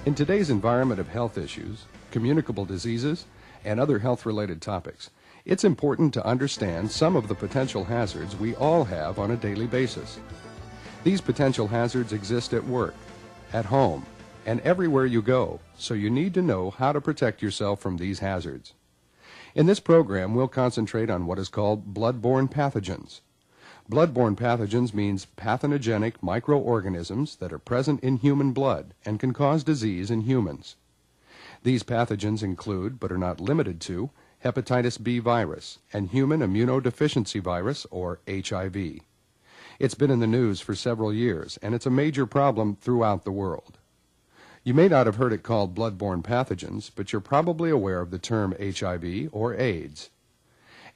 In today's environment of health issues, communicable diseases, and other health-related topics, it's important to understand some of the potential hazards we all have on a daily basis. These potential hazards exist at work, at home, and everywhere you go, so you need to know how to protect yourself from these hazards. In this program, we'll concentrate on what is called bloodborne pathogens. Bloodborne pathogens means pathogenic microorganisms that are present in human blood and can cause disease in humans. These pathogens include, but are not limited to, hepatitis B virus and human immunodeficiency virus, or HIV. It's been in the news for several years, and it's a major problem throughout the world. You may not have heard it called bloodborne pathogens, but you're probably aware of the term HIV or AIDS.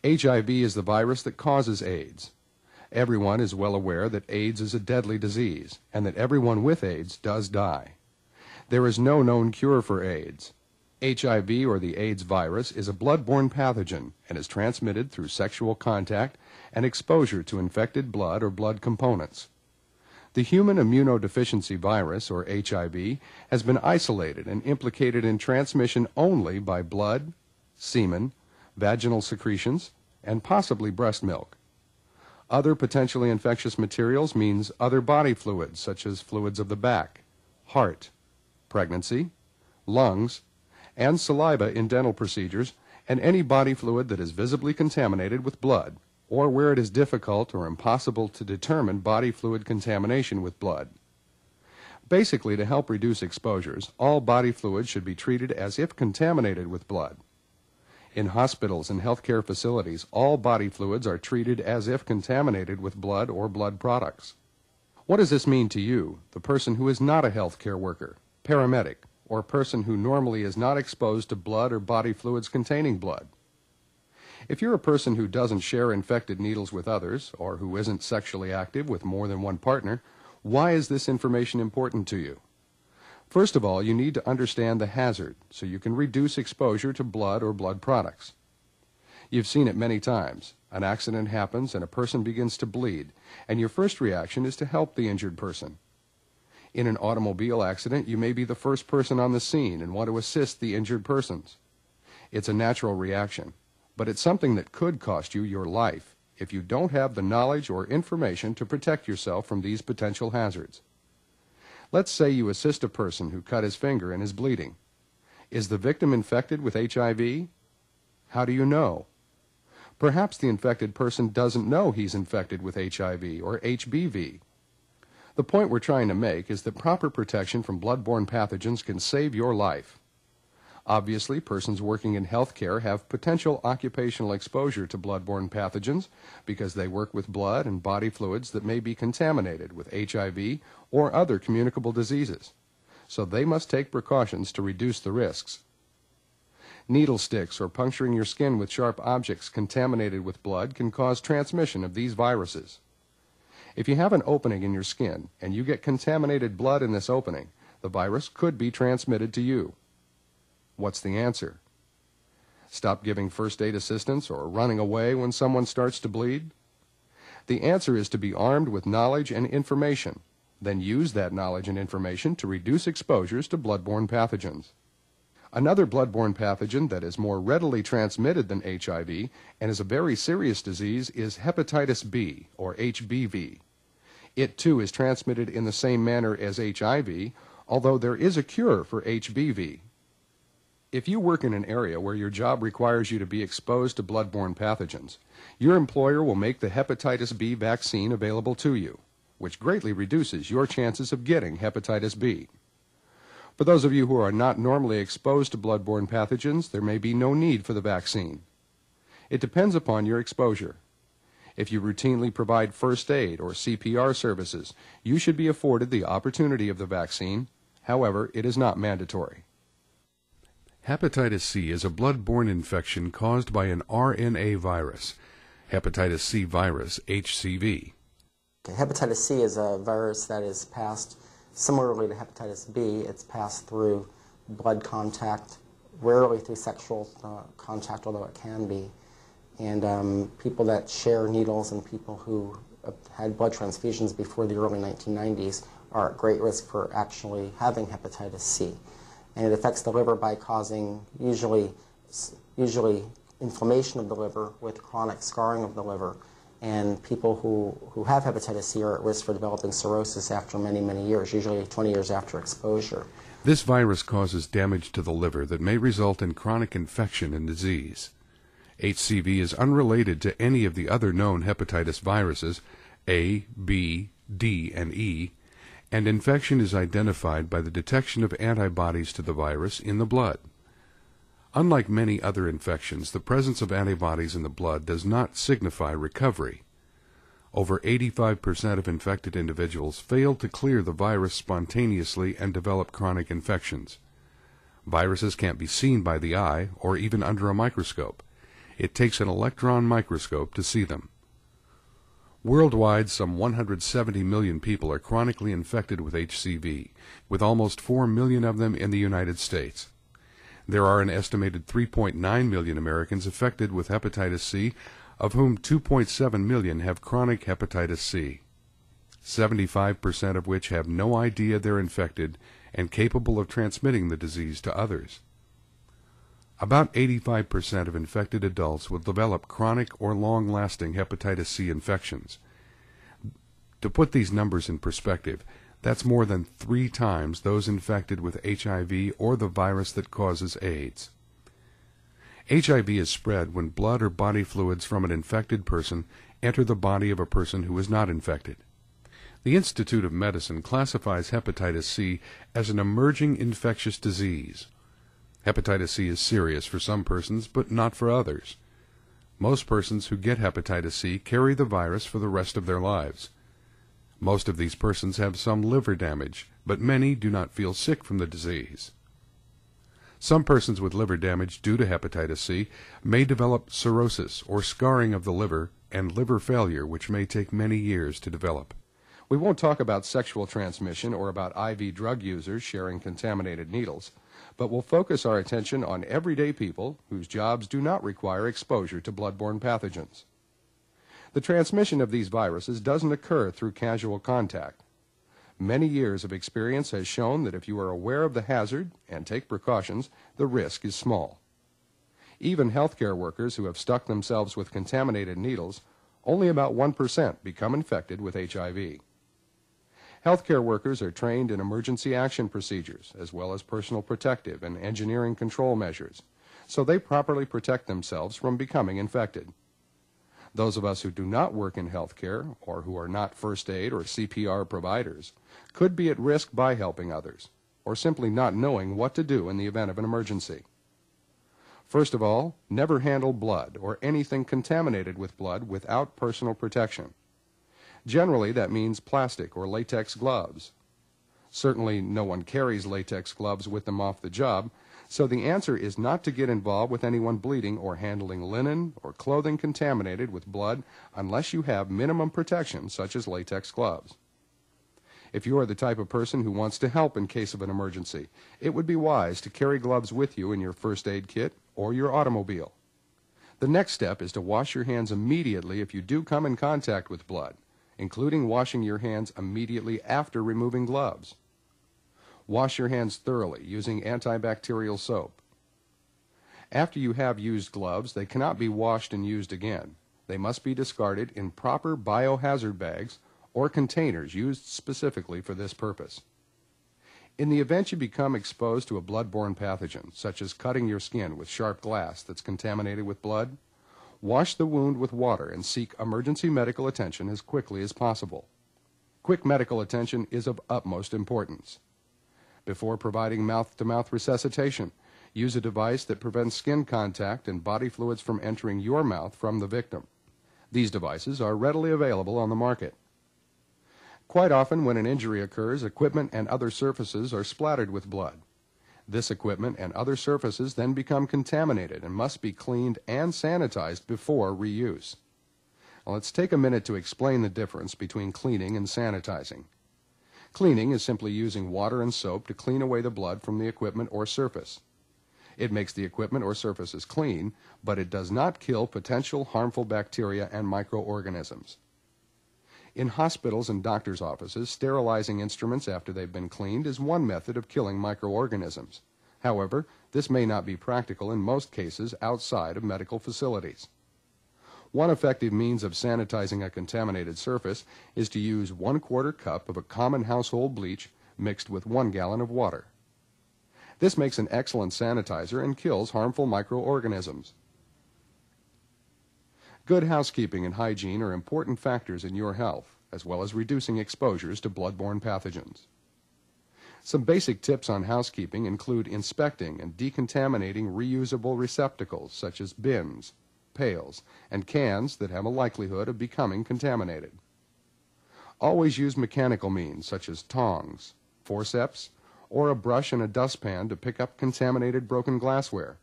HIV is the virus that causes AIDS. Everyone is well aware that AIDS is a deadly disease, and that everyone with AIDS does die. There is no known cure for AIDS. HIV, or the AIDS virus, is a bloodborne pathogen and is transmitted through sexual contact and exposure to infected blood or blood components. The human immunodeficiency virus, or HIV, has been isolated and implicated in transmission only by blood, semen, vaginal secretions, and possibly breast milk. Other potentially infectious materials means other body fluids, such as fluids of the back, heart, pregnancy, lungs, and saliva in dental procedures, and any body fluid that is visibly contaminated with blood, or where it is difficult or impossible to determine body fluid contamination with blood. Basically, to help reduce exposures, all body fluids should be treated as if contaminated with blood. In hospitals and healthcare facilities, all body fluids are treated as if contaminated with blood or blood products. What does this mean to you, the person who is not a healthcare worker, paramedic, or person who normally is not exposed to blood or body fluids containing blood? If you're a person who doesn't share infected needles with others, or who isn't sexually active with more than one partner, why is this information important to you? First of all, you need to understand the hazard so you can reduce exposure to blood or blood products. You've seen it many times. An accident happens and a person begins to bleed, and your first reaction is to help the injured person. In an automobile accident, you may be the first person on the scene and want to assist the injured persons. It's a natural reaction, but it's something that could cost you your life if you don't have the knowledge or information to protect yourself from these potential hazards. Let's say you assist a person who cut his finger and is bleeding. Is the victim infected with HIV? How do you know? Perhaps the infected person doesn't know he's infected with HIV or HBV. The point we're trying to make is that proper protection from bloodborne pathogens can save your life. Obviously, persons working in healthcare have potential occupational exposure to bloodborne pathogens because they work with blood and body fluids that may be contaminated with HIV or other communicable diseases, so they must take precautions to reduce the risks. Needle sticks or puncturing your skin with sharp objects contaminated with blood can cause transmission of these viruses. If you have an opening in your skin and you get contaminated blood in this opening, the virus could be transmitted to you. What's the answer? Stop giving first aid assistance or running away when someone starts to bleed? The answer is to be armed with knowledge and information, then use that knowledge and information to reduce exposures to bloodborne pathogens. Another bloodborne pathogen that is more readily transmitted than HIV and is a very serious disease is hepatitis B, or HBV. It too is transmitted in the same manner as HIV, although there is a cure for HBV. If you work in an area where your job requires you to be exposed to bloodborne pathogens, your employer will make the hepatitis B vaccine available to you, which greatly reduces your chances of getting hepatitis B. For those of you who are not normally exposed to bloodborne pathogens, there may be no need for the vaccine. It depends upon your exposure. If you routinely provide first aid or CPR services, you should be afforded the opportunity of the vaccine. However, it is not mandatory. Hepatitis C is a bloodborne infection caused by an RNA virus, hepatitis C virus, HCV. Hepatitis C is a virus that is passed similarly to hepatitis B. It's passed through blood contact, rarely through sexual contact, although it can be. And people that share needles and people who had blood transfusions before the early 1990s are at great risk for actually having hepatitis C. And it affects the liver by causing usually inflammation of the liver with chronic scarring of the liver. And people who have hepatitis C are at risk for developing cirrhosis after many, many years, usually 20 years after exposure. This virus causes damage to the liver that may result in chronic infection and disease. HCV is unrelated to any of the other known hepatitis viruses, A, B, D, and E, and infection is identified by the detection of antibodies to the virus in the blood. Unlike many other infections, the presence of antibodies in the blood does not signify recovery. Over 85% of infected individuals fail to clear the virus spontaneously and develop chronic infections. Viruses can't be seen by the eye or even under a microscope. It takes an electron microscope to see them. Worldwide, some 170 million people are chronically infected with HCV, with almost 4 million of them in the United States. There are an estimated 3.9 million Americans affected with hepatitis C, of whom 2.7 million have chronic hepatitis C, 75% of which have no idea they're infected and capable of transmitting the disease to others. About 85% of infected adults will develop chronic or long-lasting hepatitis C infections. To put these numbers in perspective, that's more than 3 times those infected with HIV or the virus that causes AIDS. HIV is spread when blood or body fluids from an infected person enter the body of a person who is not infected. The Institute of Medicine classifies hepatitis C as an emerging infectious disease. Hepatitis C is serious for some persons, but not for others. Most persons who get hepatitis C carry the virus for the rest of their lives. Most of these persons have some liver damage, but many do not feel sick from the disease. Some persons with liver damage due to hepatitis C may develop cirrhosis or scarring of the liver and liver failure, which may take many years to develop. We won't talk about sexual transmission or about IV drug users sharing contaminated needles, but we'll focus our attention on everyday people whose jobs do not require exposure to bloodborne pathogens. The transmission of these viruses doesn't occur through casual contact. Many years of experience has shown that if you are aware of the hazard and take precautions, the risk is small. Even healthcare workers who have stuck themselves with contaminated needles, only about 1% become infected with HIV. Healthcare workers are trained in emergency action procedures, as well as personal protective and engineering control measures, so they properly protect themselves from becoming infected. Those of us who do not work in healthcare, or who are not first aid or CPR providers, could be at risk by helping others, or simply not knowing what to do in the event of an emergency. First of all, never handle blood or anything contaminated with blood without personal protection. Generally, that means plastic or latex gloves. Certainly, no one carries latex gloves with them off the job, so the answer is not to get involved with anyone bleeding or handling linen or clothing contaminated with blood unless you have minimum protection, such as latex gloves. If you are the type of person who wants to help in case of an emergency, it would be wise to carry gloves with you in your first aid kit or your automobile. The next step is to wash your hands immediately if you do come in contact with blood, including washing your hands immediately after removing gloves. Wash your hands thoroughly using antibacterial soap. After you have used gloves, they cannot be washed and used again. They must be discarded in proper biohazard bags or containers used specifically for this purpose. In the event you become exposed to a bloodborne pathogen, such as cutting your skin with sharp glass that's contaminated with blood, wash the wound with water and seek emergency medical attention as quickly as possible. Quick medical attention is of utmost importance. Before providing mouth-to-mouth resuscitation, use a device that prevents skin contact and body fluids from entering your mouth from the victim. These devices are readily available on the market. Quite often when an injury occurs, equipment and other surfaces are splattered with blood. This equipment and other surfaces then become contaminated and must be cleaned and sanitized before reuse. Now, let's take a minute to explain the difference between cleaning and sanitizing. Cleaning is simply using water and soap to clean away the blood from the equipment or surface. It makes the equipment or surfaces clean, but it does not kill potential harmful bacteria and microorganisms. In hospitals and doctors' offices, sterilizing instruments after they've been cleaned is one method of killing microorganisms. However, this may not be practical in most cases outside of medical facilities. One effective means of sanitizing a contaminated surface is to use 1/4 cup of a common household bleach mixed with 1 gallon of water. This makes an excellent sanitizer and kills harmful microorganisms. Good housekeeping and hygiene are important factors in your health, as well as reducing exposures to bloodborne pathogens. Some basic tips on housekeeping include inspecting and decontaminating reusable receptacles such as bins, pails, and cans that have a likelihood of becoming contaminated. Always use mechanical means such as tongs, forceps, or a brush and a dustpan to pick up contaminated broken glassware.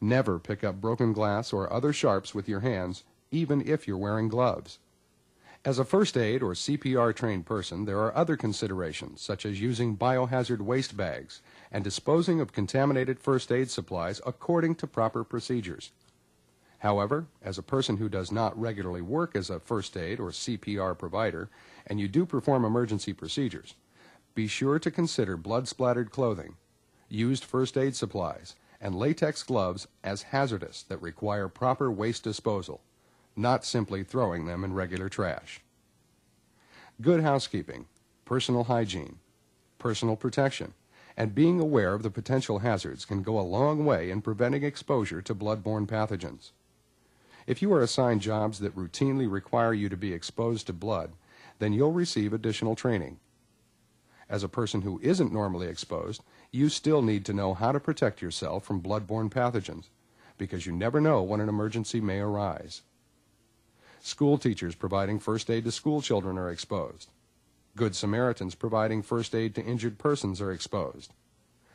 Never pick up broken glass or other sharps with your hands, even if you're wearing gloves. As a first aid or CPR trained person, there are other considerations, such as using biohazard waste bags and disposing of contaminated first aid supplies according to proper procedures. However, as a person who does not regularly work as a first aid or CPR provider, and you do perform emergency procedures, be sure to consider blood-splattered clothing, used first aid supplies, and latex gloves as hazardous that require proper waste disposal, not simply throwing them in regular trash. Good housekeeping, personal hygiene, personal protection, and being aware of the potential hazards can go a long way in preventing exposure to bloodborne pathogens. If you are assigned jobs that routinely require you to be exposed to blood, then you'll receive additional training. As a person who isn't normally exposed, you still need to know how to protect yourself from bloodborne pathogens, because you never know when an emergency may arise. School teachers providing first aid to school children are exposed. Good Samaritans providing first aid to injured persons are exposed.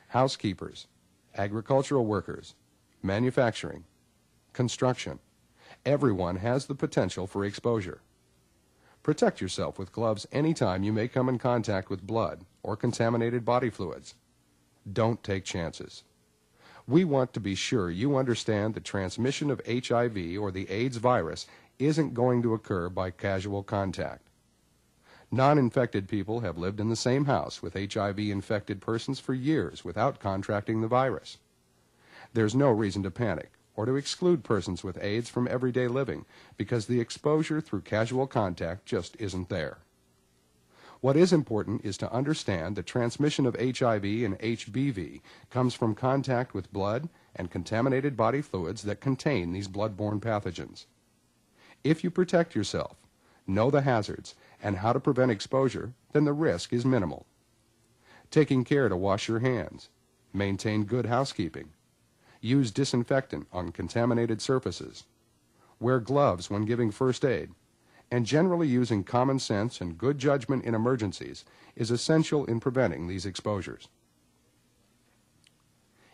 Housekeepers, agricultural workers, manufacturing, construction, everyone has the potential for exposure. Protect yourself with gloves anytime you may come in contact with blood or contaminated body fluids. Don't take chances. We want to be sure you understand the transmission of HIV or the AIDS virus isn't going to occur by casual contact. Non-infected people have lived in the same house with HIV-infected persons for years without contracting the virus. There's no reason to panic or to exclude persons with AIDS from everyday living because the exposure through casual contact just isn't there. What is important is to understand the transmission of HIV and HBV comes from contact with blood and contaminated body fluids that contain these bloodborne pathogens. If you protect yourself, know the hazards, and how to prevent exposure, then the risk is minimal. Taking care to wash your hands, maintain good housekeeping, use disinfectant on contaminated surfaces, wear gloves when giving first aid, and generally using common sense and good judgment in emergencies is essential in preventing these exposures.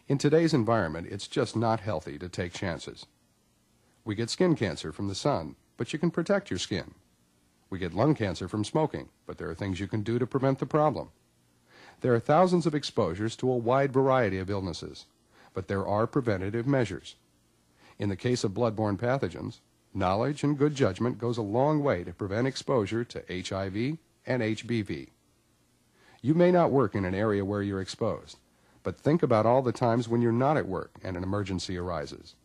In today's environment, it's just not healthy to take chances. We get skin cancer from the sun, but you can protect your skin. We get lung cancer from smoking, but there are things you can do to prevent the problem. There are thousands of exposures to a wide variety of illnesses, but there are preventative measures. In the case of bloodborne pathogens, knowledge and good judgment goes a long way to prevent exposure to HIV and HBV. You may not work in an area where you're exposed, but think about all the times when you're not at work and an emergency arises.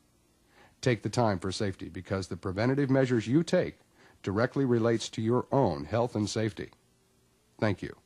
Take the time for safety because the preventative measures you take directly relates to your own health and safety. Thank you.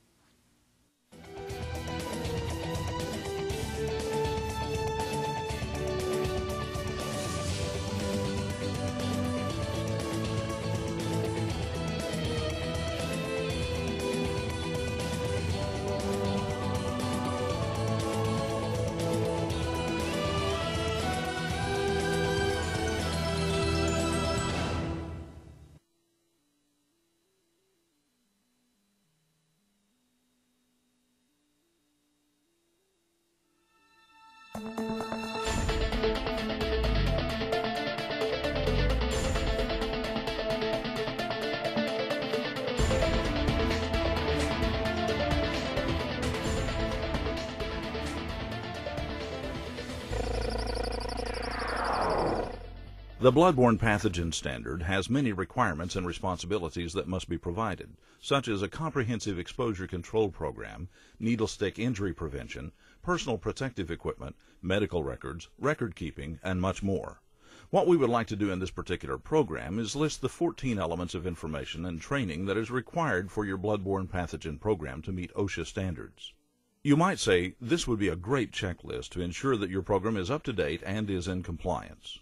The Bloodborne Pathogen Standard has many requirements and responsibilities that must be provided, such as a comprehensive exposure control program, needle stick injury prevention, personal protective equipment, medical records, record keeping, and much more. What we would like to do in this particular program is list the 14 elements of information and training that is required for your bloodborne pathogen program to meet OSHA standards. You might say this would be a great checklist to ensure that your program is up to date and is in compliance.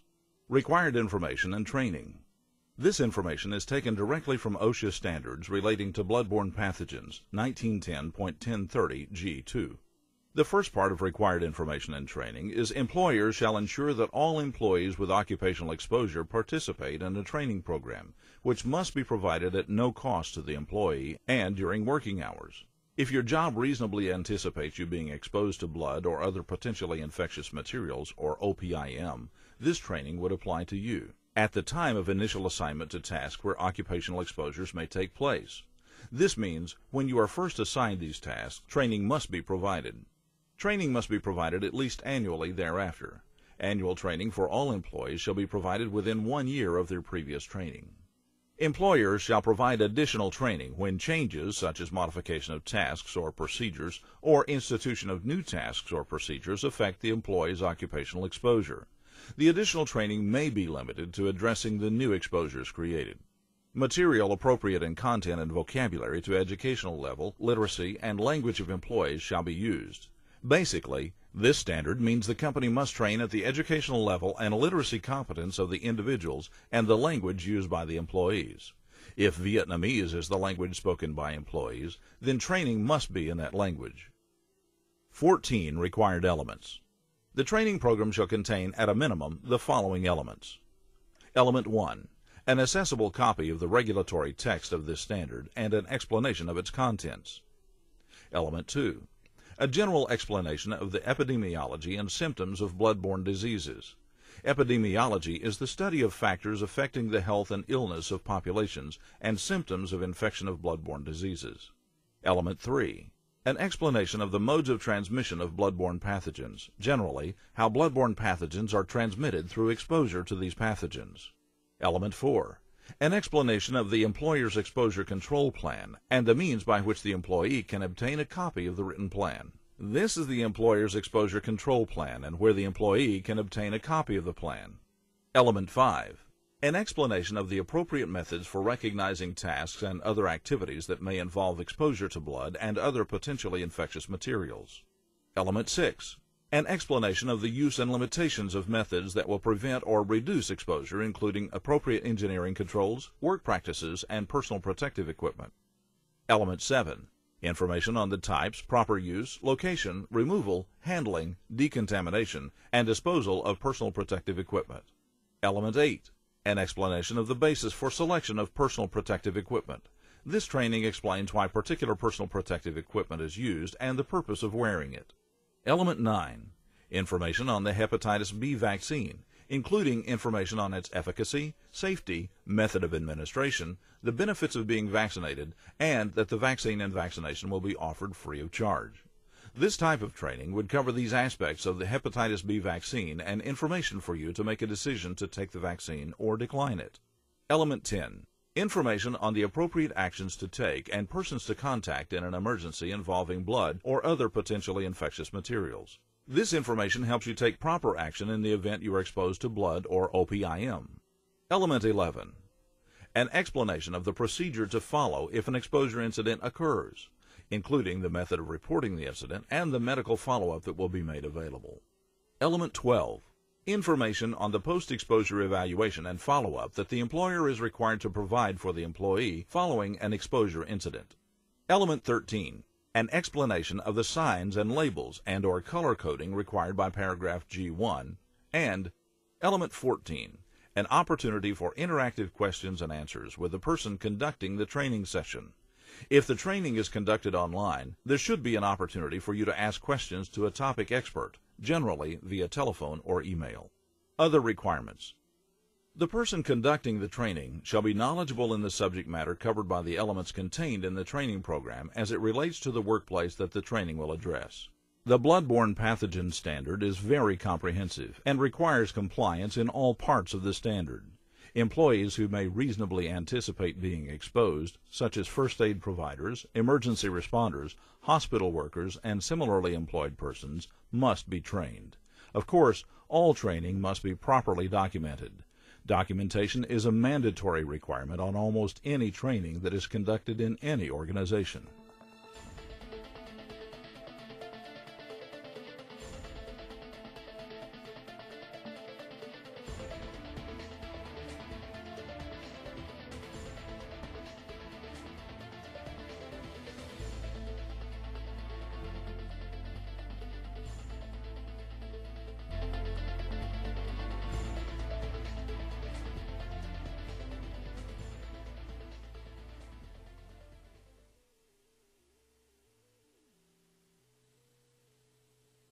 Required information and training. This information is taken directly from OSHA standards relating to bloodborne pathogens, 1910.1030 G2. The first part of required information and training is employers shall ensure that all employees with occupational exposure participate in a training program, which must be provided at no cost to the employee and during working hours. If your job reasonably anticipates you being exposed to blood or other potentially infectious materials, or OPIM, this training would apply to you at the time of initial assignment to tasks where occupational exposures may take place. This means when you are first assigned these tasks, training must be provided. Training must be provided at least annually thereafter. Annual training for all employees shall be provided within 1 year of their previous training. Employers shall provide additional training when changes such as modification of tasks or procedures or institution of new tasks or procedures affect the employee's occupational exposure. The additional training may be limited to addressing the new exposures created. Material appropriate in content and vocabulary to educational level, literacy, and language of employees shall be used. Basically, this standard means the company must train at the educational level and literacy competence of the individuals and the language used by the employees. If Vietnamese is the language spoken by employees, then training must be in that language. 14 required elements. The training program shall contain, at a minimum, the following elements. Element 1. An accessible copy of the regulatory text of this standard and an explanation of its contents. Element 2. A general explanation of the epidemiology and symptoms of bloodborne diseases. Epidemiology is the study of factors affecting the health and illness of populations and symptoms of infection of bloodborne diseases. Element 3. An explanation of the modes of transmission of bloodborne pathogens, generally, how bloodborne pathogens are transmitted through exposure to these pathogens. Element 4. An explanation of the employer's exposure control plan and the means by which the employee can obtain a copy of the written plan. This is the employer's exposure control plan and where the employee can obtain a copy of the plan. Element 5. An explanation of the appropriate methods for recognizing tasks and other activities that may involve exposure to blood and other potentially infectious materials. Element 6. An explanation of the use and limitations of methods that will prevent or reduce exposure, including appropriate engineering controls, work practices, and personal protective equipment. Element 7. Information on the types, proper use, location, removal, handling, decontamination, and disposal of personal protective equipment. Element 8. An explanation of the basis for selection of personal protective equipment. This training explains why particular personal protective equipment is used and the purpose of wearing it. Element 9. Information on the hepatitis B vaccine, including information on its efficacy, safety, method of administration, the benefits of being vaccinated, and that the vaccine and vaccination will be offered free of charge. This type of training would cover these aspects of the hepatitis B vaccine and information for you to make a decision to take the vaccine or decline it. Element 10. Information on the appropriate actions to take and persons to contact in an emergency involving blood or other potentially infectious materials. This information helps you take proper action in the event you are exposed to blood or OPIM. Element 11. An explanation of the procedure to follow if an exposure incident occurs, including the method of reporting the incident and the medical follow-up that will be made available. Element 12. Information on the post-exposure evaluation and follow-up that the employer is required to provide for the employee following an exposure incident. Element 13. An explanation of the signs and labels and/or color coding required by paragraph G1. And Element 14. An opportunity for interactive questions and answers with the person conducting the training session. If the training is conducted online, there should be an opportunity for you to ask questions to a topic expert, generally via telephone or email. Other requirements. The person conducting the training shall be knowledgeable in the subject matter covered by the elements contained in the training program as it relates to the workplace that the training will address. The Bloodborne Pathogen standard is very comprehensive and requires compliance in all parts of the standard. Employees who may reasonably anticipate being exposed, such as first aid providers, emergency responders, hospital workers, and similarly employed persons, must be trained. Of course, all training must be properly documented. Documentation is a mandatory requirement on almost any training that is conducted in any organization.